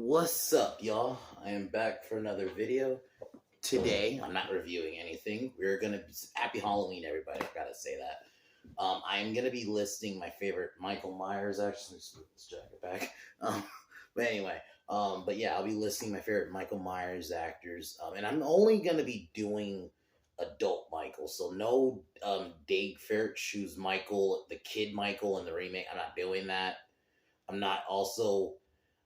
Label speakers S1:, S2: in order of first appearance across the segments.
S1: What's up, y'all? I am back for another video. Today, I'm not reviewing anything. We're gonna be happy Halloween, everybody. I gotta say that. I am gonna be listing my favorite Michael Myers. Actually, let's jack it back. Um, but anyway, but yeah, I'll be listing my favorite Michael Myers actors. And I'm only gonna be doing adult Michael, so no Dave Fairchieu's Michael, the kid Michael in the remake. I'm not doing that. I'm not also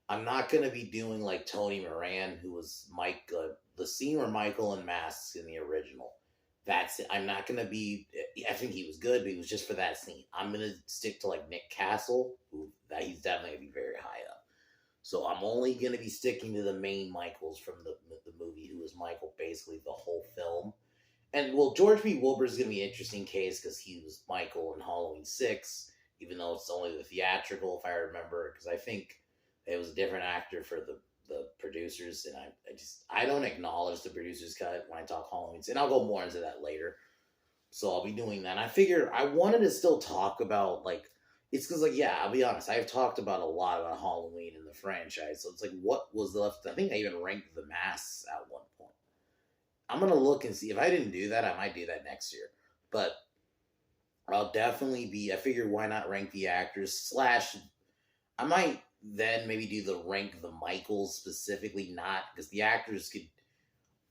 S1: I'm not gonna be doing like Tony Moran, who was Mike, the scene where Michael unmasks in the original. That's it. I'm not gonna be. I think he was good, but he was just for that scene. I'm gonna stick to like Nick Castle, who that he's definitely gonna be very high up. So I'm only gonna be sticking to the main Michaels from the movie, who was Michael basically the whole film. And well, George B. Wilbur's gonna be an interesting case because he was Michael in Halloween 6, even though it's only the theatrical, if I remember, because I think it was a different actor for the producers, and I don't acknowledge the producers cut when I talk Halloween, and I'll go more into that later. So I'll be doing that. And I figured I wanted to still talk about like it's because like yeah, I'll be honest, I've talked about a lot about Halloween in the franchise, so it's like what was left. I think I even ranked the masks at one point. I'm gonna look and see if I didn't do that. I might do that next year, but I'll definitely be. I figured why not rank the actors slash. I might then maybe do the rank the Michaels specifically, not because the actors could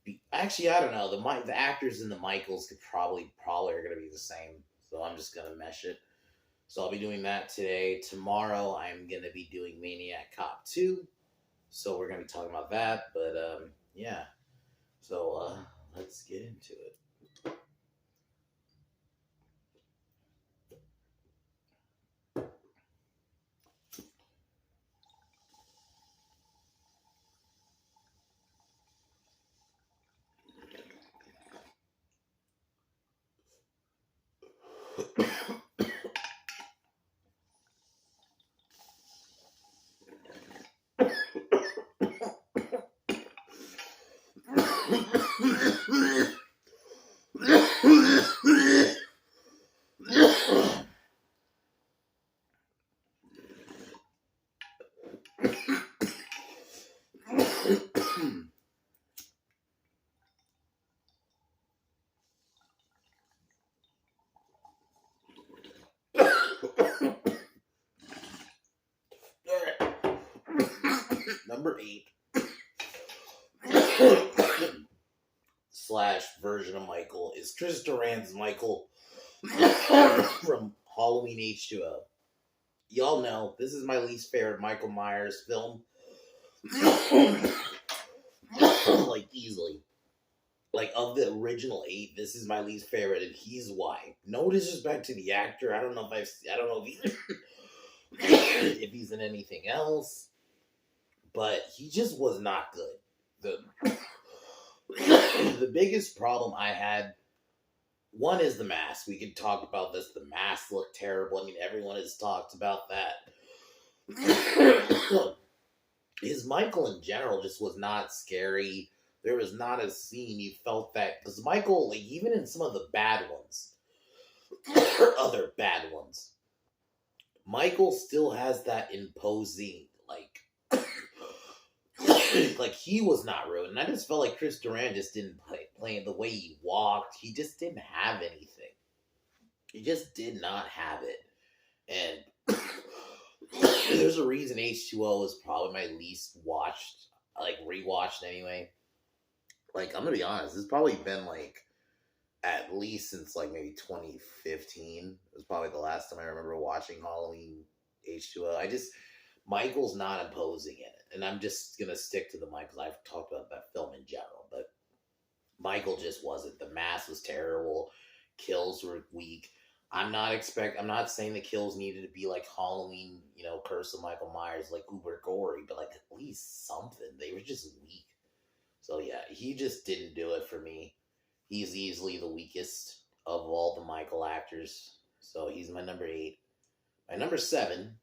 S1: be. Actually, I don't know. The actors in the Michaels could probably are gonna be the same. So I'm just gonna mesh it. So I'll be doing that today. Tomorrow I'm gonna be doing Maniac Cop 2. So we're gonna be talking about that. But yeah. So let's get into it. Number 8 slash version of Michael is Chris Duran's Michael from Halloween H2O. Y'all know this is my least favorite Michael Myers film. Like easily. Like of the original 8, this is my least favorite, and he's why. No disrespect to the actor. I don't know if he if he's in anything else, but he just was not good. The the biggest problem I had, one is the mask. We could talk about this. The mask looked terrible. I mean, everyone has talked about that. His Michael in general just was not scary. There was not a scene you felt that because Michael, like even in some of the bad ones, other bad ones, Michael still has that imposing like he was not ruined. And I just felt like Chris Duran just didn't play the way he walked. He just didn't have anything. He just did not have it. And there's a reason H2O is probably my least watched, like rewatched anyway. Like I'm gonna be honest, it's probably been like at least since like maybe 2015. It was probably the last time I remember watching Halloween H2O. Michael's not imposing in it, and I'm just gonna stick to the Michaels. I've talked about that film in general, but Michael just wasn't. The mask was terrible. Kills were weak. I'm not saying the kills needed to be like Halloween, Curse of Michael Myers, like uber gory, but like at least something. They were just weak. So yeah, he just didn't do it for me. He's easily the weakest of all the Michael actors. So he's my number 8. My number 7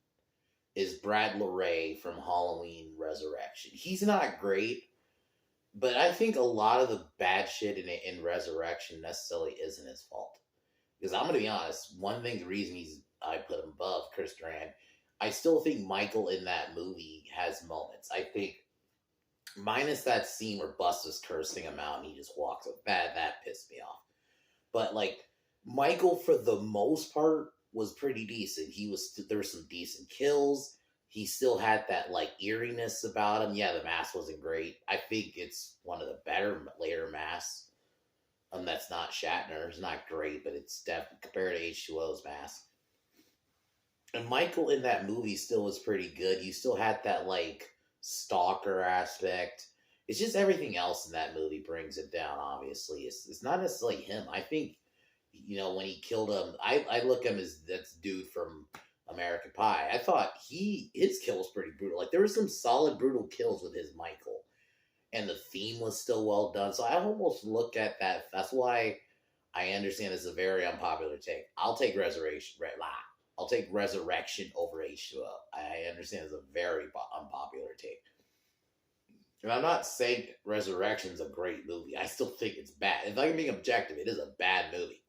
S1: is Brad Larray from Halloween Resurrection. He's not great, but I think a lot of the bad shit in Resurrection necessarily isn't his fault. Because I'm gonna be honest, the reason I put him above Chris Duran, I still think Michael in that movie has moments. I think minus that scene where Busta's cursing him out and he just walks up. That pissed me off. But like Michael, for the most part, was pretty decent. There were some decent kills. He still had that like eeriness about him. Yeah, the mask wasn't great. I think it's one of the better later masks. That's not Shatner. It's not great, but it's definitely compared to H2O's mask. And Michael in that movie still was pretty good. You still had that like stalker aspect. It's just everything else in that movie brings it down. Obviously, it's not necessarily him. I think when he killed him, I look at him as that's dude from American Pie. I thought his kill was pretty brutal. Like there were some solid brutal kills with his Michael, and the theme was still well done. So I almost look at that. That's why I understand it's a very unpopular take. I'll take I'll take Resurrection over H2O. I understand it's a very unpopular take. And I'm not saying Resurrection's a great movie. I still think it's bad. If I can be objective, it is a bad movie.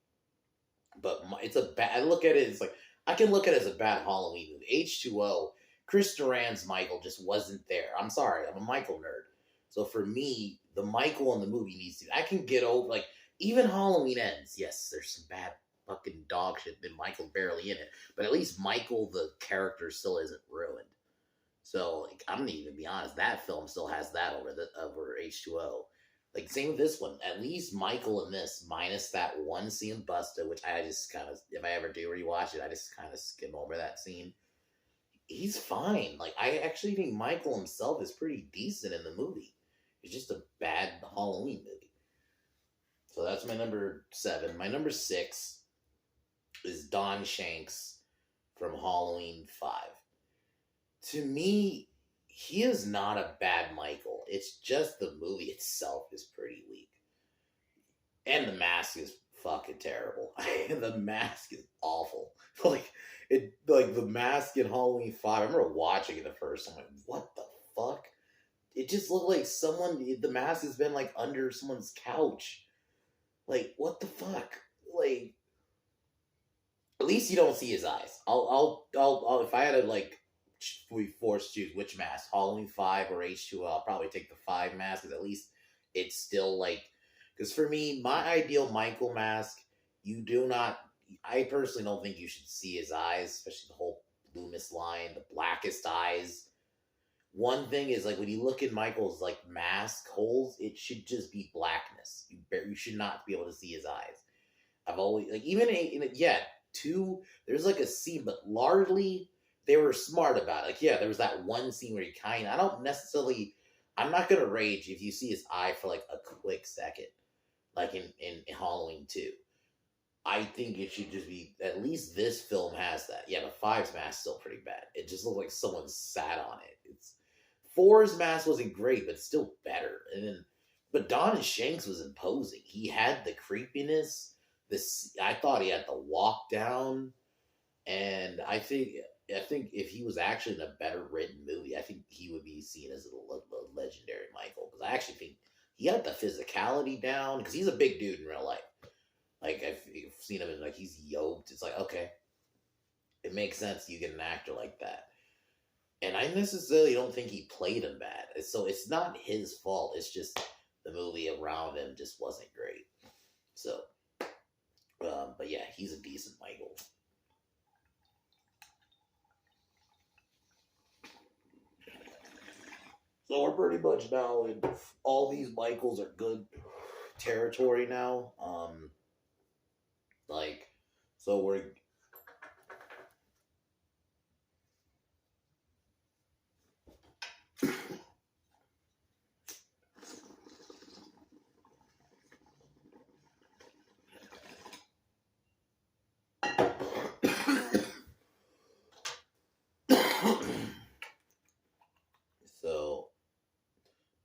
S1: But it's a bad. I look at it. It's like I can look at it as a bad Halloween movie. H2O, Chris Duran's Michael just wasn't there. I'm sorry. I'm a Michael nerd. So for me, the Michael in the movie needs to. I can get over like even Halloween Ends. Yes, there's some bad fucking dog shit. And Michael's barely in it, but at least Michael, the character, still isn't ruined. So like, I'm gonna even be honest. That film still has that over H2O. Like same with this one. At least Michael in this, minus that one scene Busta, which I just kind of, if I ever do rewatch it, I just kind of skim over that scene. He's fine. Like I actually think Michael himself is pretty decent in the movie. It's just a bad Halloween movie. So that's my number 7. My number 6 is Don Shanks from Halloween 5. To me, he is not a bad Michael. It's just the movie itself is pretty weak. And the mask is fucking terrible. The mask is awful. Like the mask in Halloween 5. I remember watching it the first time. I'm like, what the fuck? It just looked like the mask has been like under someone's couch. Like, what the fuck? Like, at least you don't see his eyes. I'll if I had to like, we forced to choose which mask, Halloween 5 or H2O, I'll probably take the 5 mask because at least it's still like, because for me, my ideal Michael mask, I personally don't think you should see his eyes, especially the whole Loomis line, the blackest eyes. One thing is like when you look at Michael's like mask holes, it should just be blackness. You should not be able to see his eyes. I've always like there's like a scene, but largely they were smart about it. Like there was that one scene where I'm not gonna rage if you see his eye for like a quick second, like in Halloween 2. I think it should just be, at least this film has that. Yeah, the 5's mask is still pretty bad. It just looked like someone sat on it. 4's mask wasn't great, but still better. But Don Shanks was imposing. He had the creepiness. I thought he had the walk down, and I think if he was actually in a better written movie, I think he would be seen as a legendary Michael. Because I actually think he had the physicality down. Because he's a big dude in real life. Like I've seen him, and like he's yoked. It's like, okay, it makes sense. You get an actor like that. And I necessarily don't think he played him bad. So it's not his fault. It's just the movie around him just wasn't great. So, but yeah, he's a decent Michael. So we're pretty much now in all these Michaels are good territory now. So we're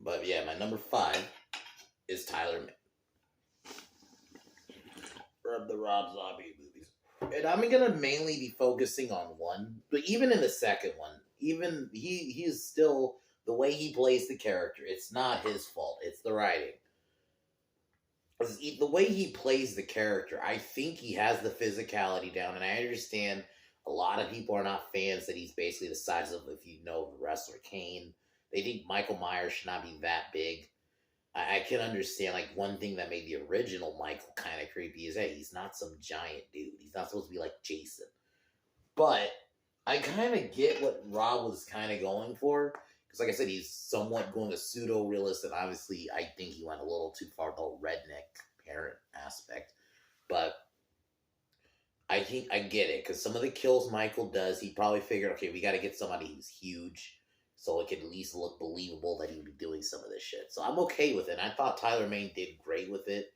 S1: but yeah, my number 5 is Tyler from the Rob Zombie movies. And I'm gonna mainly be focusing on one, but even in the second one, even he's still, the way he plays the character, it's not his fault. It's the writing. The way he plays the character, I think he has the physicality down, and I understand a lot of people are not fans that he's basically the size of, if you know the wrestler Kane, They think Michael Myers should not be that big. I can understand, like, one thing that made the original Michael kind of creepy is, hey, he's not some giant dude. He's not supposed to be like Jason. But I kind of get what Rob was kind of going for. Because, like I said, he's somewhat going to pseudo realist, and obviously, I think he went a little too far the redneck parent aspect. But I think I get it, because some of the kills Michael does, he probably figured, okay, we got to get somebody who's huge, so it could at least look believable that he would be doing some of this shit. So I'm okay with it. And I thought Tyler Mane did great with it.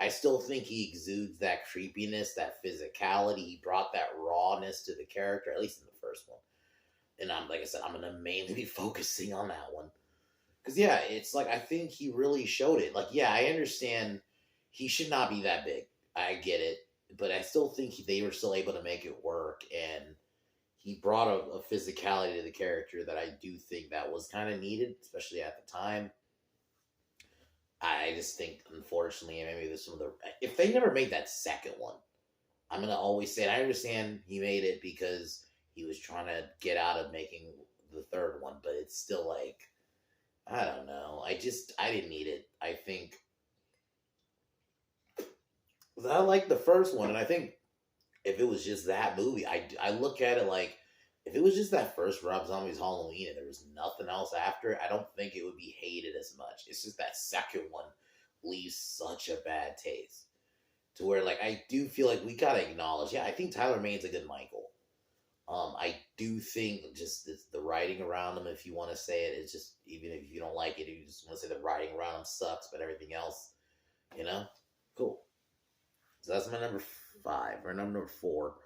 S1: I still think he exudes that creepiness, that physicality. He brought that rawness to the character, at least in the first one. And I'm, like I said, I'm gonna mainly be focusing on that one. Because, yeah, it's like, I think he really showed it. Like, yeah, I understand he should not be that big. I get it. But I still think they were still able to make it work. And he brought a physicality to the character that I do think that was kind of needed, especially at the time. I just think, unfortunately, maybe there's some of the... If they never made that second one, I'm going to always say, I understand he made it because he was trying to get out of making the third one, but it's still like, I don't know. I didn't need it. I think... I like the first one, and I think if it was just that movie, I look at it like, if it was just that first Rob Zombie's Halloween and there was nothing else after it, I don't think it would be hated as much. It's just that second one leaves such a bad taste. To where, like, I do feel like we gotta acknowledge, yeah, I think Tyler Mane's a good Michael. I do think just the writing around him, if you want to say it, it's just, even if you don't like it, you just want to say the writing around him sucks, but everything else, cool. So that's my number 5. Or number 4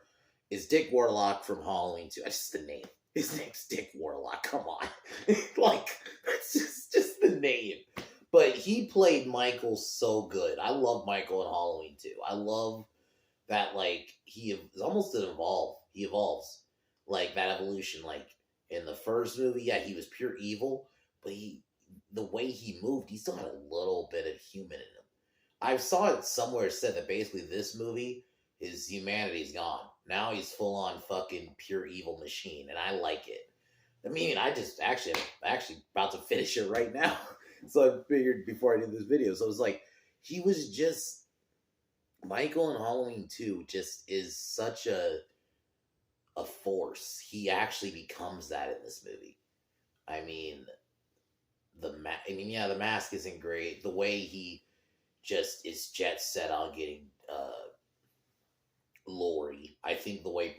S1: is Dick Warlock from Halloween 2. That's just the name. His name's Dick Warlock. Come on. Like, it's just the name. But he played Michael so good. I love Michael in Halloween 2. I love that, like, he is almost an evolve. He evolves. Like, that evolution. Like, in the first movie, yeah, he was pure evil. But the way he moved, he still had a little bit of human in him. I saw it somewhere said that basically this movie, his humanity's gone. Now he's full on fucking pure evil machine, and I like it. I mean, I'm actually about to finish it right now. So I figured before I did this video. So it was like, he was just, Michael in Halloween 2 just is such a force. He actually becomes that in this movie. I mean, the mask isn't great. The way he just is jet set on getting Laurie. I think the way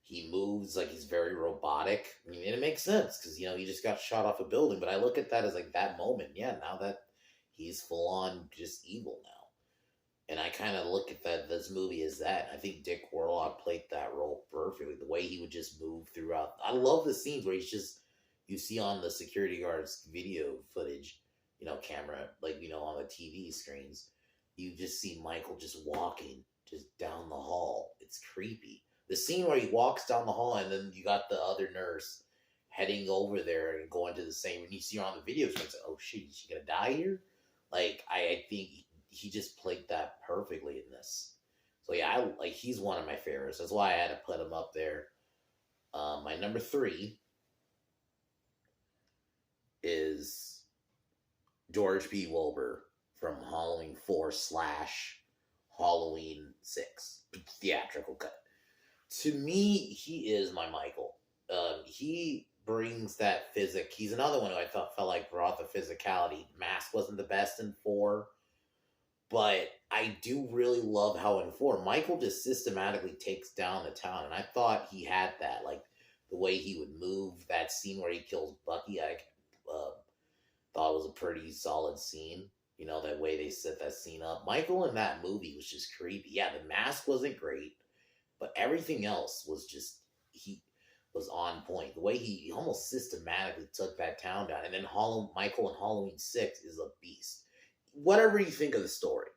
S1: he moves, like, he's very robotic. I mean, and it makes sense because, he just got shot off a building. But I look at that as, like, that moment. Yeah, now that he's full on just evil now. And I kind of look at this movie as that. I think Dick Warlock played that role perfectly. The way he would just move throughout. I love the scenes where he's just, you see on the security guard's video footage, camera, like, on the TV screens, you just see Michael just walking just down the hall. It's creepy. The scene where he walks down the hall and then you got the other nurse heading over there and going to the same, and you see her on the videos and it's like, oh shit, is she gonna die here? Like, I think he just played that perfectly in this. So yeah, he's one of my favorites. That's why I had to put him up there. My number 3 is George P. Wilbur from Halloween 4 / Halloween 6 theatrical cut. To me, he is my Michael. He brings that physic. He's another one who I felt like brought the physicality. Mask wasn't the best in 4, but I do really love how in 4, Michael just systematically takes down the town, and I thought he had that, like, the way he would move, that scene where he kills Bucky, I thought it was a pretty solid scene. That way they set that scene up. Michael in that movie was just creepy. Yeah, the mask wasn't great, but everything else was just, he was on point. The way he almost systematically took that town down. And then Michael in Halloween 6 is a beast. Whatever you think of the story,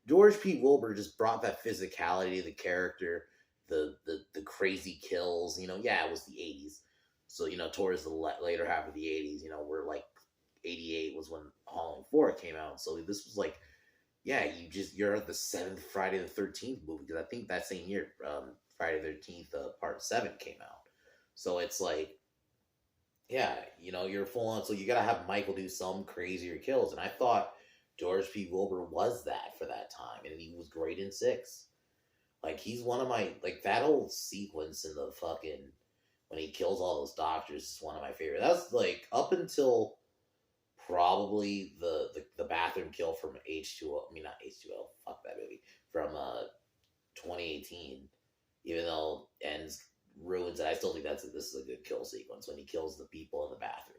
S1: George P. Wilbur just brought that physicality to the character, the crazy kills. Yeah, it was the 80s. So, towards the later half of the 80s, we're like, 88 was when Halloween 4 came out. So this was like, yeah, you're at the 7th Friday the 13th movie, because I think that same year, Friday the 13th, part 7 came out. So it's like, yeah, you're full on. So you got to have Michael do some crazier kills. And I thought George P. Wilbur was that for that time. And he was great in 6. Like, he's one of my, like, that old sequence in the fucking, when he kills all those doctors is one of my favorite. That's, like, up until probably the bathroom kill from H2O. I mean, not H2O. Fuck that movie. From 2018. Even though ends ruins it, I still think this is a good kill sequence when he kills the people in the bathroom.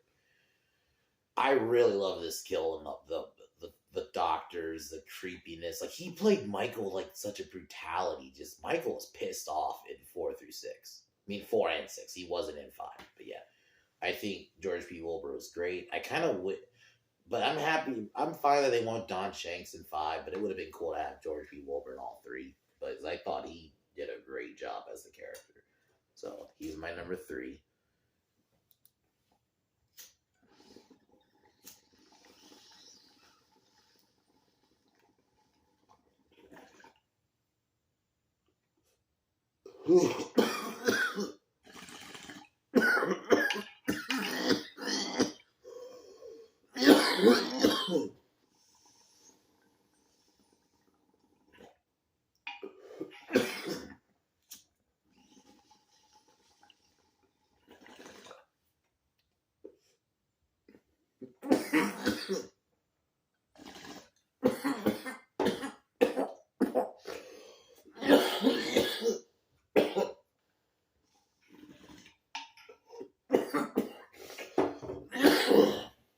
S1: I really love this kill and the doctors, the creepiness. Like, he played Michael like such a brutality. Just Michael was pissed off in 4 through 6. I mean 4 and 6. He wasn't in 5, but yeah, I think George P. Wilbur was great. I kind of would, but I'm happy. I'm fine that they want Don Shanks in 5, but it would have been cool to have George P. Wilbur in all 3. But I thought he did a great job as the character. So he's my number 3.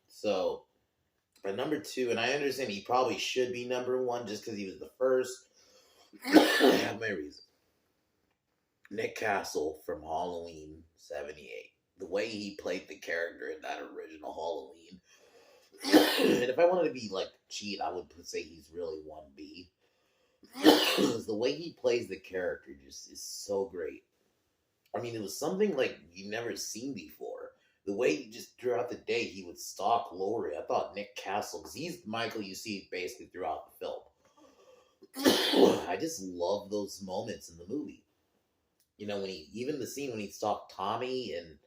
S1: So, but number 2, and I understand he probably should be number 1 just because he was the first. I have my reason. Nick Castle from Halloween 78. The way he played the character in that original Halloween. And if I wanted to be like cheat, I would say he's really 1B. Because the way he plays the character just is so great. I mean, it was something like you never seen before. The way he just throughout the day he would stalk Laurie. I thought Nick Castle, because he's Michael you see basically throughout the film. I just love those moments in the movie. When even the scene when he stalked Tommy and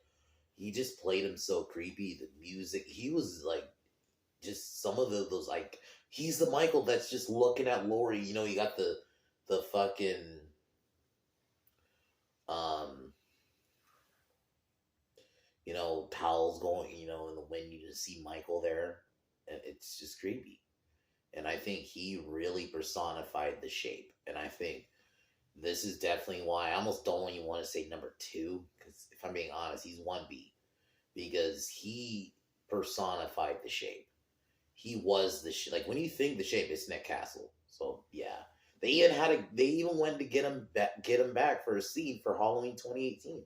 S1: he just played him so creepy. The music, he was like, just some of those like, he's the Michael that's just looking at Laurie. You got the fucking um towels going, in the wind. You just see Michael there, and it's just creepy. And I think he really personified the shape. And I think this is definitely why I almost don't even want to say number 2, because if I'm being honest, he's 1B, because he personified the shape. He was like when you think the shape, it's Nick Castle. So yeah, they even went to get him back for a scene for Halloween 2018.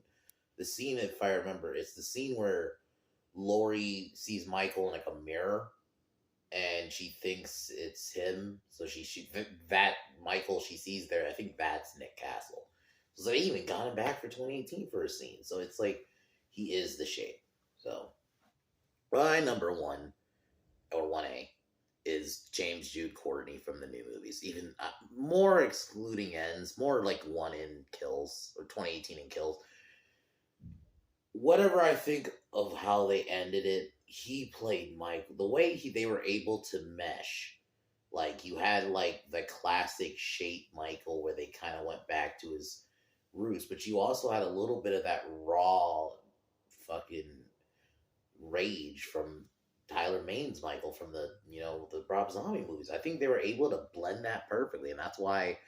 S1: The scene, if I remember, it's the scene where Laurie sees Michael in like a mirror, and she thinks it's him. So that Michael she sees there, I think that's Nick Castle. So they even got him back for 2018 for a scene. So it's like he is the shape. So my number 1 or 1A is James Jude Courtney from the new movies. Even more excluding ends, more like 1 in kills or 2018 in kills. Whatever I think of how they ended it, he played Mike. The way they were able to mesh, like you had like the classic shape Michael where they kind of went back to his roots, but you also had a little bit of that raw fucking rage from Tyler Maine's Michael from the Rob Zombie movies. I think they were able to blend that perfectly, and that's why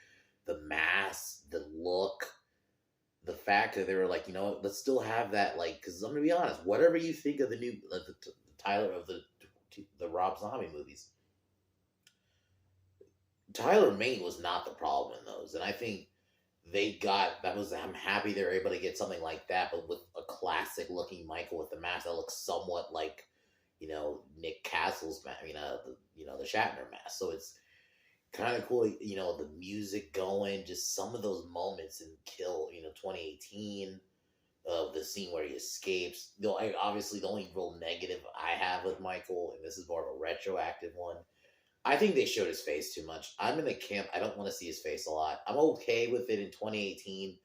S1: the mask, the look, the fact that they were like, let's still have that, like, because I'm gonna be honest, whatever you think of the new the Tyler of the Rob Zombie movies, Tyler Maine was not the problem in those, and I think I'm happy they were able to get something like that, but with a classic looking Michael with the mask that looks somewhat like, Nick Castle's mask, the Shatner mask. So it's kind of cool, the music going, just some of those moments in Kill, 2018, of the scene where he escapes. Obviously, the only real negative I have with Michael, and this is more of a retroactive one, I think they showed his face too much. I'm in the camp. I don't want to see his face a lot. I'm okay with it in 2018.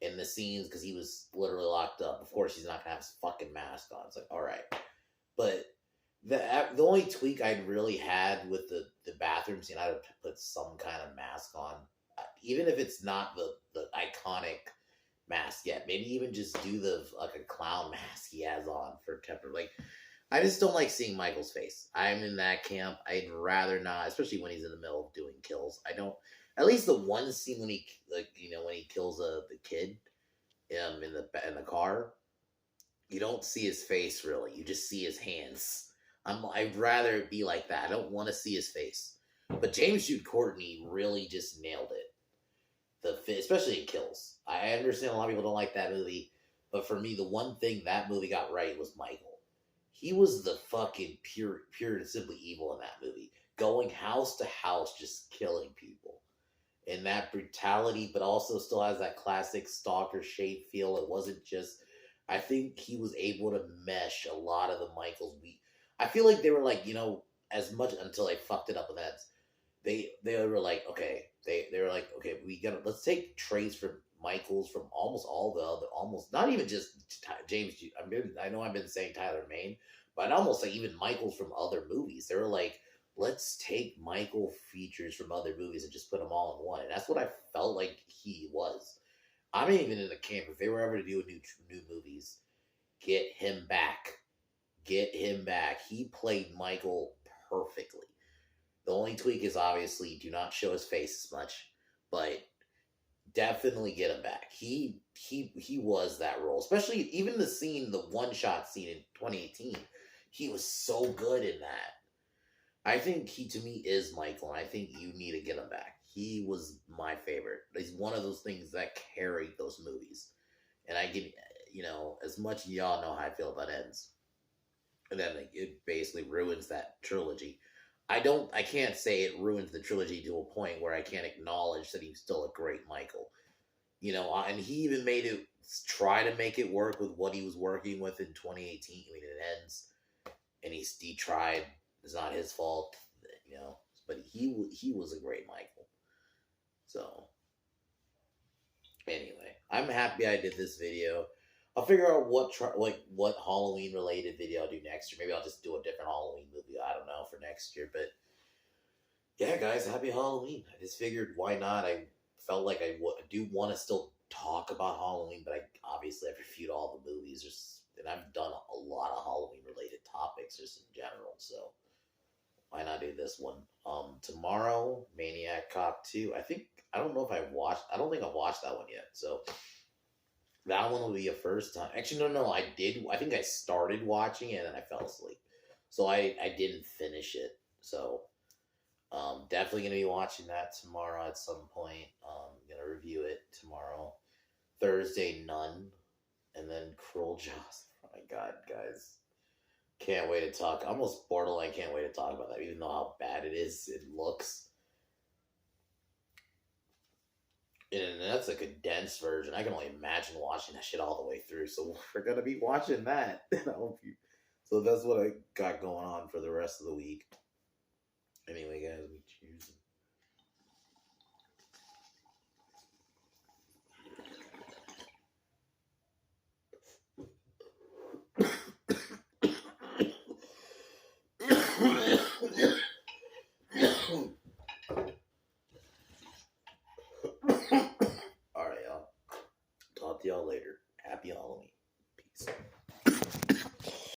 S1: in the scenes because he was literally locked up. Of course, he's not gonna have his fucking mask on. It's like, all right, but the only tweak I'd really had with the bathroom scene, I'd put some kind of mask on, even if it's not the iconic mask yet. Maybe even just do the like a clown mask he has on for temper. Like, I just don't like seeing Michael's face. I'm in that camp. I'd rather not, especially when he's in the middle of doing kills. I don't. At least the one scene when he when he kills the kid in the car, you don't see his face really. You just see his hands. I'd rather it be like that. I don't want to see his face. But James Jude Courtney really just nailed it. Especially in Kills. I understand a lot of people don't like that movie, but for me, the one thing that movie got right was Michael. He was the fucking pure and simply evil in that movie, going house to house, just killing people, and that brutality, but also still has that classic stalker shape feel. It wasn't just. I think he was able to mesh a lot of the Michaels. I feel like they were like, as much until they fucked it up with Eds. They were like, okay, they were like, okay, let's take traits from Michaels from almost all the other, almost not even just James. I know I've been saying Tyler Mane, but I'd almost say even Michaels from other movies. They were like, let's take Michael features from other movies and just put them all in one. And that's what I felt like he was. I'm even in the camp. If they were ever to do new movies, get him back. Get him back. He played Michael perfectly. The only tweak is obviously do not show his face as much, but definitely get him back. He was that role, especially even the scene, the one shot scene in 2018. He was so good in that. I think he to me is Michael, and I think you need to get him back. He was my favorite. He's one of those things that carried those movies, and I get as much y'all know how I feel about Ends, and then it basically ruins that trilogy. I can't say it ruins the trilogy to a point where I can't acknowledge that he's still a great Michael. And he even try to make it work with what he was working with in 2018. I mean, it ends, and he tried. It's not his fault, but he was a great Michael. So, anyway, I'm happy I did this video. I'll figure out what Halloween related video I'll do next year. Maybe I'll just do a different Halloween movie. I don't know for next year, but yeah, guys, happy Halloween. I just figured why not. I felt like I do want to still talk about Halloween, but obviously I've reviewed all the movies, and I've done a lot of Halloween related topics just in general. So why not do this one? Tomorrow, Maniac Cop 2. I don't think I've watched that one yet. So that one will be a first time. Actually, no, I did. I think I started watching it and I fell asleep. So I didn't finish it. So definitely going to be watching that tomorrow at some point. Going to review it tomorrow. Thursday, Nun. And then Cruel Jaws. Oh my God, guys. Can't wait to talk. Almost borderline can't wait to talk about that, even though how bad it is, it looks. And that's a condensed version. I can only imagine watching that shit all the way through. So we're going to be watching that. So that's what I got going on for the rest of the week. Anyway, guys, we choose.